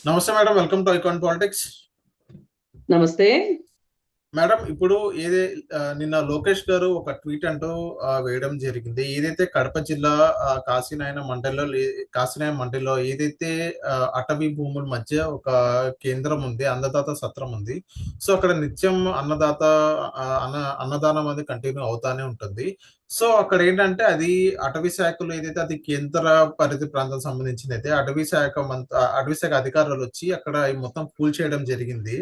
నమస్తే madam, welcome to icon politics. నమస్తే. Madam, ఇప్పుడు ఏదే నిన్న లోకేష్ గారు ఒక ట్వీట్ అంటూ వేయడం జరిగింది. ఏదైతే కడప జిల్లా కాశీనాయ మండలిలో ఏదైతే అటవీ భూముల మధ్య ఒక కేంద్రం ఉంది, అన్నదాత సత్రం ఉంది. సో అక్కడ నిత్యం అన్నదానం అనేది కంటిన్యూ అవుతానే ఉంటుంది. సో అక్కడ ఏంటంటే అది అటవీ శాఖలో ఏదైతే అది కేంద్ర పరిధి ప్రాంతం సంబంధించింది అయితే అటవీ శాఖ అధికారులు వచ్చి అక్కడ ఈ మొత్తం కూల్చేయడం జరిగింది.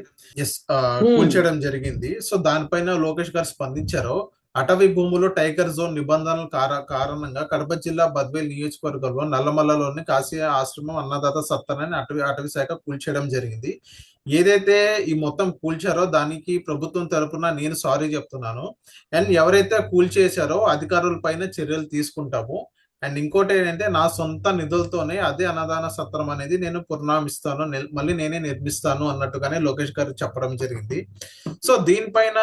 ఎస్, ఉమ్, కూల్చేయడం జరిగింది. సో దానిపైన లోకేష్ గారు స్పందించారు. అటవీ భూములు టైగర్ జోన్ నిబంధనల కారణంగా కడప జిల్లా బద్వేల్ నియోజకవర్గంలో నల్లమల్లలోని కాశీ ఆశ్రమం అన్నదాత సత్తాన్ని అటవీ శాఖ కూల్చేయడం జరిగింది. ఏదైతే ఈ మొత్తం కూల్చారో దానికి ప్రభుత్వం తరపున నేను సారీ చెప్తున్నాను. అండ్ ఎవరైతే కూల్చేశారో అధికారుల పైన చర్యలు తీసుకుంటాము. అండ్ ఇంకోటి ఏంటంటే నా సొంత నిధులతోనే అదే అన్నదాన సత్రం అనేది నేను పునరామిస్తాను, మళ్ళీ నేనే నిర్మిస్తాను అన్నట్టుగానే లోకేష్ గారు చెప్పడం జరిగింది. సో దీనిపైన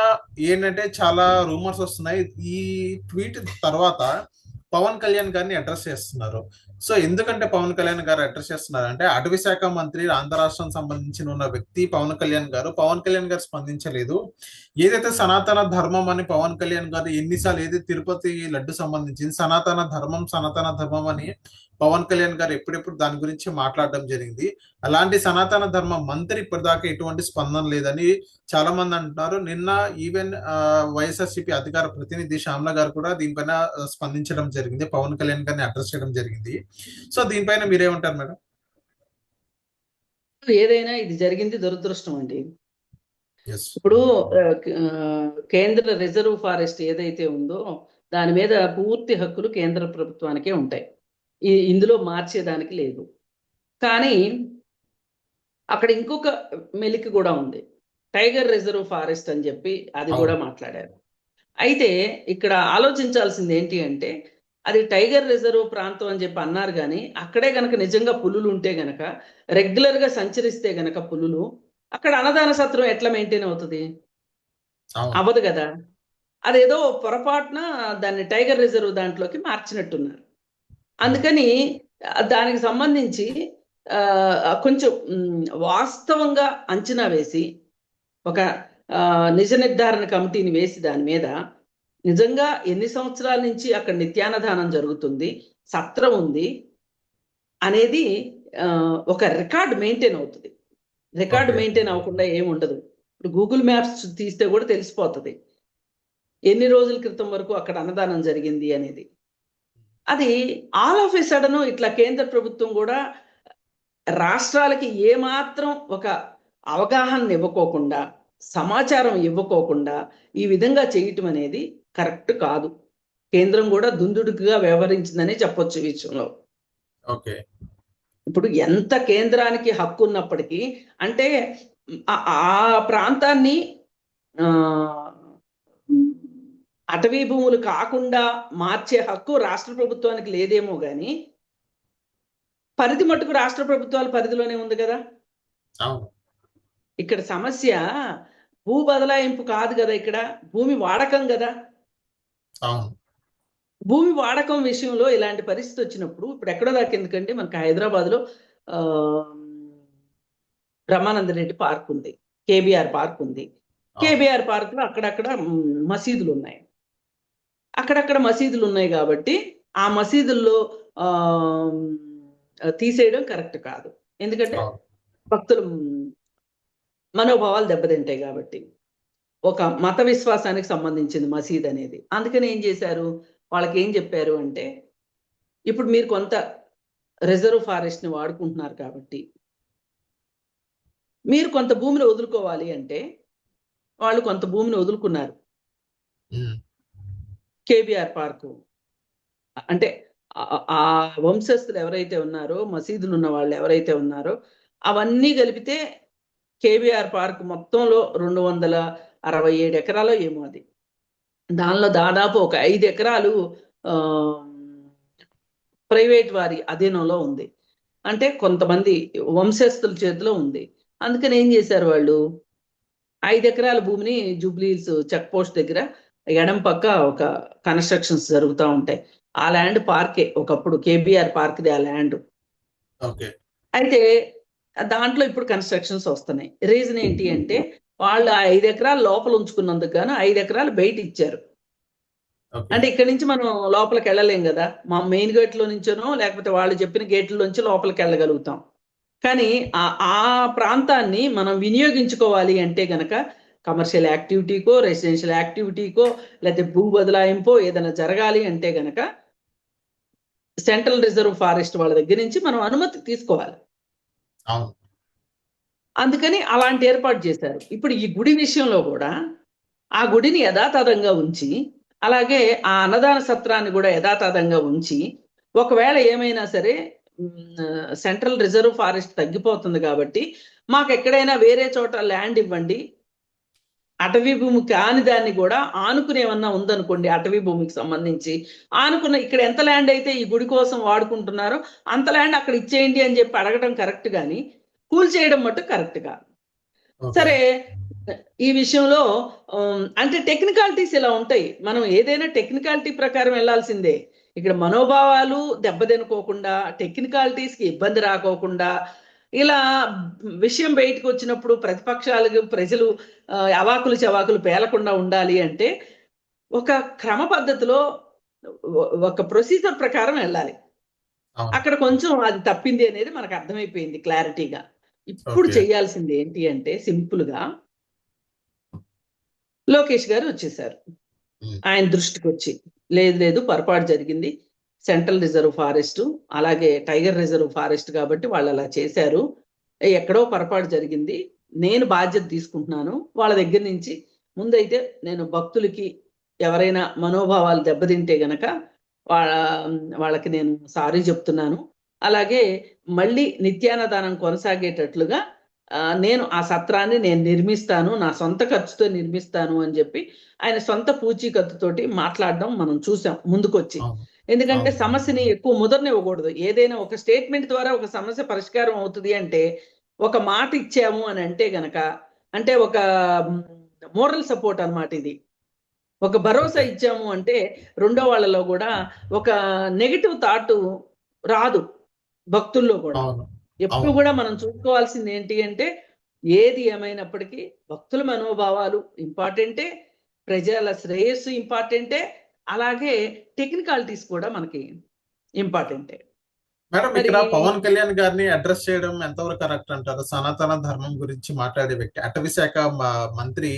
ఏంటంటే చాలా రూమర్స్ వస్తున్నాయి. ఈ ట్వీట్ తర్వాత పవన్ కళ్యాణ్ గారిని అడ్రస్ చేస్తున్నారు. సో ఎందుకంటే పవన్ కళ్యాణ్ గారు అడ్రస్ చేస్తున్నారు అంటే అటవీ శాఖ మంత్రి, ఆంధ్ర రాష్ట్రం సంబంధించిన ఉన్న వ్యక్తి పవన్ కళ్యాణ్ గారు స్పందించలేదు. ఏదైతే సనాతన ధర్మం అని పవన్ కళ్యాణ్ గారు ఎన్నిసార్లు ఏదైతే తిరుపతి లడ్డు సంబంధించింది సనాతన ధర్మం అని పవన్ కళ్యాణ్ గారు ఎప్పుడెప్పుడు దాని గురించి మాట్లాడడం జరిగింది. అలాంటి సనాతన ధర్మ మంత్రి ఇప్పటిదాకా ఎటువంటి స్పందన లేదని చాలా మంది అంటున్నారు. నిన్న ఈవెన్ వైఎస్ఆర్సీపీ అధికార ప్రతినిధి శ్యామల గారు కూడా దీనిపైన స్పందించడం జరిగింది, పవన్ కళ్యాణ్ గారిని అడ్రస్ చేయడం జరిగింది. సో దీనిపైన మీరేమంటారు మేడం? ఏదైనా ఇది జరిగింది దురదృష్టం అండి. ఎస్. ఇప్పుడు కేంద్ర రిజర్వ్ ఫారెస్ట్ ఏదైతే ఉందో దాని మీద పూర్తి హక్కులు కేంద్ర ప్రభుత్వానికే ఉంటాయి. ఇందులో మార్చేదానికి లేదు. కానీ అక్కడ ఇంకొక మెలిక కూడా ఉంది. టైగర్ రిజర్వ్ ఫారెస్ట్ అని చెప్పి అది కూడా మాట్లాడారు. అయితే ఇక్కడ ఆలోచించాల్సింది ఏంటి అంటే అది టైగర్ రిజర్వ్ ప్రాంతం అని చెప్పి అన్నారు. కానీ అక్కడే గనక నిజంగా పులులు ఉంటే గనక, రెగ్యులర్ గా సంచరిస్తే గనక పులులు, అక్కడ అన్నదాన సత్రం ఎట్లా మెయింటైన్ అవుతుంది? అవ్వదు కదా. అదేదో పొరపాటున దాన్ని టైగర్ రిజర్వ్ దాంట్లోకి మార్చినట్టున్నారు. అందుకని దానికి సంబంధించి కొంచెం వాస్తవంగా అంచనా వేసి ఒక నిజ నిర్ధారణ కమిటీని వేసి దాని మీద నిజంగా ఎన్ని సంవత్సరాల నుంచి అక్కడ నిత్యాన్నదానం జరుగుతుంది, సత్రం ఉంది అనేది ఒక రికార్డ్ మెయింటైన్ అవుతుంది. రికార్డ్ మెయింటైన్ అవ్వకుండా ఏముండదు. ఇప్పుడు గూగుల్ మ్యాప్స్ తీస్తే కూడా తెలిసిపోతుంది ఎన్ని రోజుల క్రితం వరకు అక్కడ అన్నదానం జరిగింది అనేది. అది ఆల్ ఆఫ్ ఎ సడన్ ఇట్లా కేంద్ర ప్రభుత్వం కూడా రాష్ట్రాలకి ఏమాత్రం ఒక అవగాహన ఇవ్వకోకుండా, సమాచారం ఇవ్వకోకుండా ఈ విధంగా చేయటం అనేది కరెక్ట్ కాదు. కేంద్రం కూడా దుందుడుకుగా వ్యవహరించిందనే చెప్పొచ్చు ఈ విషయంలో. ఓకే. ఇప్పుడు ఎంత కేంద్రానికి హక్కు ఉన్నప్పటికీ అంటే ఆ ప్రాంతాన్ని అటవీ భూములు కాకుండా మార్చే హక్కు రాష్ట్ర ప్రభుత్వానికి లేదేమో కానీ పరిధి మట్టుకు రాష్ట్ర ప్రభుత్వాల పరిధిలోనే ఉంది కదా. ఇక్కడ సమస్య భూ బదలాయింపు కాదు కదా, ఇక్కడ భూమి వాడకం కదా. భూమి వాడకం విషయంలో ఇలాంటి పరిస్థితి వచ్చినప్పుడు ఇప్పుడు ఎక్కడో దాకా ఎందుకంటే మనకి హైదరాబాద్లో బ్రహ్మానంద రెడ్డి పార్క్ ఉంది, కేబిఆర్ పార్క్ ఉంది. కేబిఆర్ పార్క్లో అక్కడక్కడ మసీదులు ఉన్నాయి. అక్కడక్కడ మసీదులు ఉన్నాయి కాబట్టి ఆ మసీదుల్లో తీసేయడం కరెక్ట్ కాదు. ఎందుకంటే భక్తులు మనోభావాలు దెబ్బతింటాయి కాబట్టి. ఒక మత విశ్వాసానికి సంబంధించింది మసీద్ అనేది. అందుకని ఏం చేశారు, వాళ్ళకి ఏం చెప్పారు అంటే ఇప్పుడు మీరు కొంత రిజర్వ్ ఫారెస్ట్ని వాడుకుంటున్నారు కాబట్టి మీరు కొంత భూమిని వదులుకోవాలి అంటే వాళ్ళు కొంత భూమిని వదులుకున్నారు. కేబిఆర్ పార్కు అంటే ఆ వంశస్థులు ఎవరైతే ఉన్నారో, మసీదులు ఉన్న వాళ్ళు ఎవరైతే ఉన్నారో అవన్నీ కలిపితే కేబిఆర్ పార్క్ మొత్తంలో 267 ఎకరాలు ఏమో అది. దానిలో దాదాపు ఒక 5 ఎకరాలు ప్రైవేట్ వారి అధీనంలో ఉంది. అంటే కొంతమంది వంశస్థుల చేతిలో ఉంది. అందుకని ఏం చేశారు వాళ్ళు, 5 ఎకరాల భూమిని జూబ్లీహిల్స్ చెక్ పోస్ట్ దగ్గర ఎడం పక్క ఒక కన్స్ట్రక్షన్స్ జరుగుతూ ఉంటాయి. ఆ ల్యాండ్ పార్కే, ఒకప్పుడు కేబిఆర్ పార్క్ది ఆ ల్యాండ్. ఓకే. అయితే దాంట్లో ఇప్పుడు కన్స్ట్రక్షన్స్ వస్తున్నాయి. రీజన్ ఏంటి అంటే వాళ్ళు 5 ఎకరాలు లోపల ఉంచుకున్నందుకు గాను 5 ఎకరాలు బయట ఇచ్చారు. ఓకే. అంటే ఇక్కడి నుంచి మనం లోపలికి వెళ్ళలేం కదా, మా మెయిన్ గేట్లో నుంచోనో లేకపోతే వాళ్ళు చెప్పిన గేట్ల నుంచి లోపలికి వెళ్ళగలుగుతాం. కానీ ఆ ఆ ప్రాంతాన్ని మనం వినియోగించుకోవాలి అంటే గనక కమర్షియల్ యాక్టివిటీకో, రెసిడెన్షియల్ యాక్టివిటీకో, లేకపోతే భూ బదలాయింపో ఏదైనా జరగాలి అంటే గనక సెంట్రల్ రిజర్వ్ ఫారెస్ట్ వాళ్ళ దగ్గర నుంచి మనం అనుమతి తీసుకోవాలి. అవును. అందుకని అలాంటి ఏర్పాటు చేశారు. ఇప్పుడు ఈ గుడి విషయంలో కూడా ఆ గుడిని యథాతథంగా ఉంచి, అలాగే ఆ అన్నదాన సత్రాన్ని కూడా యథాతథంగా ఉంచి, ఒకవేళ ఏమైనా సరే సెంట్రల్ రిజర్వ్ ఫారెస్ట్ తగ్గిపోతుంది కాబట్టి మాకు ఎక్కడైనా వేరే చోట ల్యాండ్ ఇవ్వండి, అటవీ భూమి కాని దాన్ని కూడా ఆనుకుని ఏమన్నా ఉందనుకోండి, అటవీ భూమికి సంబంధించి ఆనుకున్న ఇక్కడ ఎంత ల్యాండ్ అయితే ఈ గుడి కోసం వాడుకుంటున్నారో అంత ల్యాండ్ అక్కడ ఇచ్చేయండి అని చెప్పి అడగడం కరెక్ట్, కానీ కూల్ చేయడం మట్టు కరెక్ట్ కాదు. ఓకే. సరే, ఈ విషయంలో అంటే టెక్నికాలిటీస్ ఇలా ఉంటాయి. మనం ఏదైనా టెక్నికాలిటీ ప్రకారం వెళ్ళాల్సిందే. ఇక్కడ మనోభావాలు దెబ్బతినుకోకుండా, టెక్నికాలిటీస్కి ఇబ్బంది రాకోకుండా, ఇలా విషయం బయటకు వచ్చినప్పుడు ప్రతిపక్షాలకు ప్రజలు అవాకులు చవాకులు పేలకుండా ఉండాలి అంటే ఒక క్రమ పద్ధతిలో ఒక ప్రొసీజర్ ప్రకారం వెళ్ళాలి. అవును. అక్కడ కొంచెం అది తప్పింది అనేది మనకు అర్థమైపోయింది క్లారిటీగా. ఇప్పుడు ఓకే. చేయాల్సింది ఏంటి అంటే సింపుల్గా లోకేష్ గారు వచ్చేసారు. హ్మ్. ఆయన దృష్టికి వచ్చి లేదు లేదు పొరపాటు జరిగింది, సెంట్రల్ రిజర్వ్ ఫారెస్ట్ అలాగే టైగర్ రిజర్వ్ ఫారెస్ట్ కాబట్టి వాళ్ళు అలా చేశారు, ఎక్కడో పొరపాటు జరిగింది, నేను బాధ్యత తీసుకుంటున్నాను వాళ్ళ దగ్గర నుంచి. ముందైతే నేను భక్తులకి ఎవరైనా మనోభావాలు దెబ్బతింటే గనక వాళ్ళ వాళ్ళకి నేను సారీ చెప్తున్నాను. అలాగే మళ్ళీ నిత్యాన్నదానం కొనసాగేటట్లుగా నేను ఆ సత్రాన్ని నేను నిర్మిస్తాను, నా సొంత ఖర్చుతో నిర్మిస్తాను అని చెప్పి ఆయన సొంత పూచీకత్తుతోటి మాట్లాడడం మనం చూసాం ముందుకొచ్చి. అవును. ఎందుకంటే అవును. సమస్యని ఎక్కువ ముదరనివ్వకూడదు. ఏదైనా ఒక స్టేట్మెంట్ ద్వారా ఒక సమస్య పరిష్కారం అవుతుంది అంటే, ఒక మాట ఇచ్చాము అని అంటే గనక, అంటే ఒక మోరల్ సపోర్ట్ అన్నమాట ఇది. ఒక భరోసా ఓకే. ఇచ్చాము అంటే రెండో వాళ్ళలో కూడా ఒక నెగటివ్ థాట్ రాదు భక్తుల్లో కూడా. అవును. ఎప్పుడు అవును. కూడా మనం చూసుకోవాల్సింది ఏంటి అంటే, ఏది ఏమైనప్పటికీ భక్తుల మనోభావాలు ఇంపార్టెంటే, ప్రజల శ్రేయస్సు ఇంపార్టెంటే, అలాగే టెక్నికాలిటీస్ కూడా మనకి ఇంపార్టెంటే. మేడం, మరి ఇక్కడ పవన్ కళ్యాణ్ గారిని అడ్రస్ చేయడం ఎంతవరకు కరెక్ట్ అంటారు? సనాతన ధర్మం గురించి మాట్లాడే వ్యక్తి, అటవీ శాఖ మంత్రి,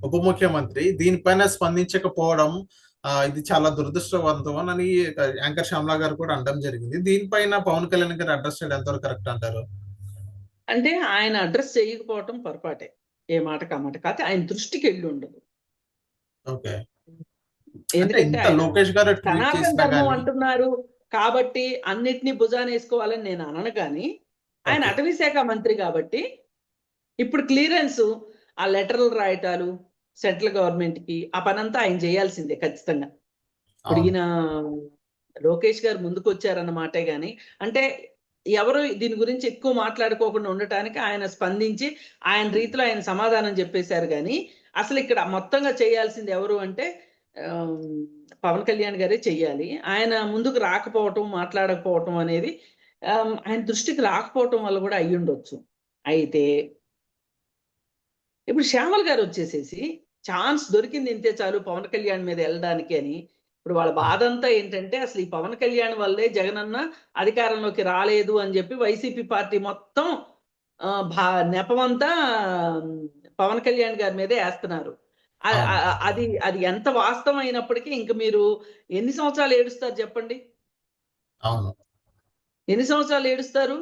ఉప ముఖ్యమంత్రి దీనిపైన స్పందించకపోవడం ఇది చాలా దురదృష్టవంతం అని యాంకర్ శ్యామలా గారు కూడా అనడం జరిగింది. దీనిపైన పవన్ కళ్యాణ్ గారు అడ్రస్ చేయడం ఎంతవరకు కరెక్ట్ అంటారు? అంటే ఆయన అడ్రస్ చేయకపోవటం పొరపాటే. ఏ మాటకి ఆ మాట. కాకపోతే ఆయన దృష్టికి వెళ్ళి ఉండదు. ఓకే. అంటే ఎందుకంటే ఇంత ఆయన లోకేష్ గారు ట్వీట్ సనాతన చేసినా ధర్మం గానీ అంటున్నారు కాబట్టి అన్నిటినీ భుజానేసుకోవాలని నేను అనను, కానీ ఆయన ఓకే. అటవీ శాఖ మంత్రి కాబట్టి ఇప్పుడు క్లియరెన్స్, ఆ లెటర్లు రాయటాలు సెంట్రల్ గవర్నమెంట్ కి, ఆ పనంతా ఆయన చేయాల్సిందే ఖచ్చితంగా. ఇప్పుడు అవును. ఈయన లోకేష్ గారు ముందుకు వచ్చారన్నమాటే గాని, అంటే ఎవరు దీని గురించి ఎక్కువ మాట్లాడుకోకుండా ఉండటానికి ఆయన స్పందించి ఆయన రీతిలో ఆయన సమాధానం చెప్పేశారు. కానీ అసలు ఇక్కడ మొత్తంగా చేయాల్సింది ఎవరు అంటే ఆమ్, పవన్ కళ్యాణ్ గారే చెయ్యాలి. ఆయన ముందుకు రాకపోవటం, మాట్లాడకపోవటం అనేది ఆయన దృష్టికి రాకపోవటం వల్ల కూడా అయ్యి ఉండొచ్చు. అయితే ఇప్పుడు శ్యామల్ గారు వచ్చేసేసి ఛాన్స్ దొరికింది ఇంతే చాలు పవన్ కళ్యాణ్ మీద వెళ్ళడానికి అని. ఇప్పుడు వాళ్ళ బాధ అంతా ఏంటంటే అసలు ఈ పవన్ కళ్యాణ్ వల్లే జగనన్న అధికారంలోకి రాలేదు అని చెప్పి వైసీపీ పార్టీ మొత్తం నెపమంతా పవన్ కళ్యాణ్ గారి మీదే వేస్తున్నారు. అవును. అది అది ఎంత వాస్తవం అయినప్పటికీ ఇంక మీరు ఎన్ని సంవత్సరాలు ఏడుస్తారు చెప్పండి? అవును. ఎన్ని సంవత్సరాలు ఏడుస్తారు?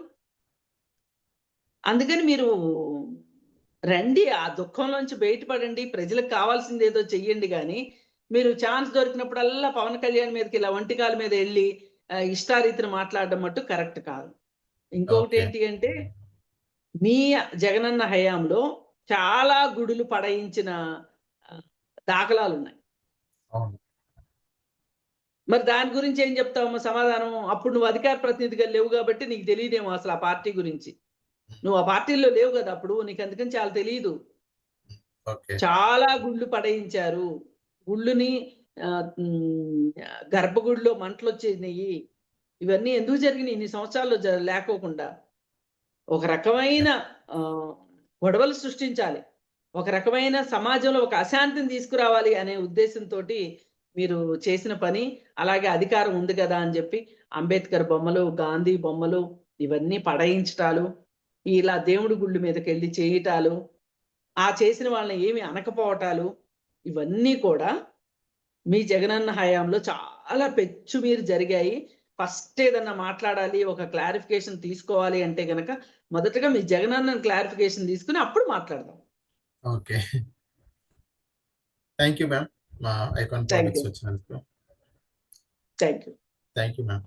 అందుకని మీరు రండి, ఆ దుఃఖంలోంచి బయటపడండి, ప్రజలకు కావాల్సింది ఏదో చెయ్యండి. కానీ మీరు ఛాన్స్ దొరికినప్పుడల్లా పవన్ కళ్యాణ్ మీదకి ఇలా ఒంటికాల మీద వెళ్ళి ఇష్టారీతిని మాట్లాడడం మట్టు కరెక్ట్ కాదు. ఇంకొకటి ఓకే. ఏంటి అంటే, మీ జగనన్న హయాంలో చాలా గుడులు పడయించిన ఆ, దాఖలాలు ఉన్నాయి. అవును. మరి దాని గురించి ఏం చెప్తావు సమాధానం? అప్పుడు నువ్వు అధికార ప్రతినిధిగా లేవు కాబట్టి నీకు తెలియదేమో అసలు ఆ పార్టీ గురించి. నువ్వు ఆ పార్టీలో లేవు కదా అప్పుడు, నీకు అందుకని చాలా తెలియదు. ఓకే. చాలా గుళ్ళు పడయించారు. గుళ్ళుని గర్భగుడిలో మంటలు వచ్చేసినాయి. ఇవన్నీ ఎందుకు జరిగినాయి ఇన్ని సంవత్సరాల్లో లేకోకుండా? ఒక రకమైన ఆ, గొడవలు సృష్టించాలి, ఒక రకమైన సమాజంలో ఒక అశాంతిని తీసుకురావాలి అనే ఉద్దేశంతో మీరు చేసిన పని. అలాగే అధికారం ఉంది కదా అని చెప్పి అంబేద్కర్ బొమ్మలు, గాంధీ బొమ్మలు ఇవన్నీ పడయించటాలు, ఇలా దేవుడి గుళ్ళు మీదకి వెళ్ళి చేయటాలు, ఆ చేసిన వాళ్ళని ఏమి అనకపోవటాలు, ఇవన్నీ కూడా మీ జగనన్న హయాంలో చాలా పెచ్చు మీరు జరిగాయి. ఫస్ట్ ఏదన్నా మాట్లాడాలి, ఒక క్లారిఫికేషన్ తీసుకోవాలి అంటే గనక మొదటగా మీ జగనన్న క్లారిఫికేషన్ తీసుకుని అప్పుడు మాట్లాడదాం. ఓకే, థ్యాంక్ యూ మ్యామ్, మా ఐకాన్ థ్యాంక్ ప్రాజెక్ట్స్ యూ. వచ్చినందుకు. Thank you. Thank you ma'am.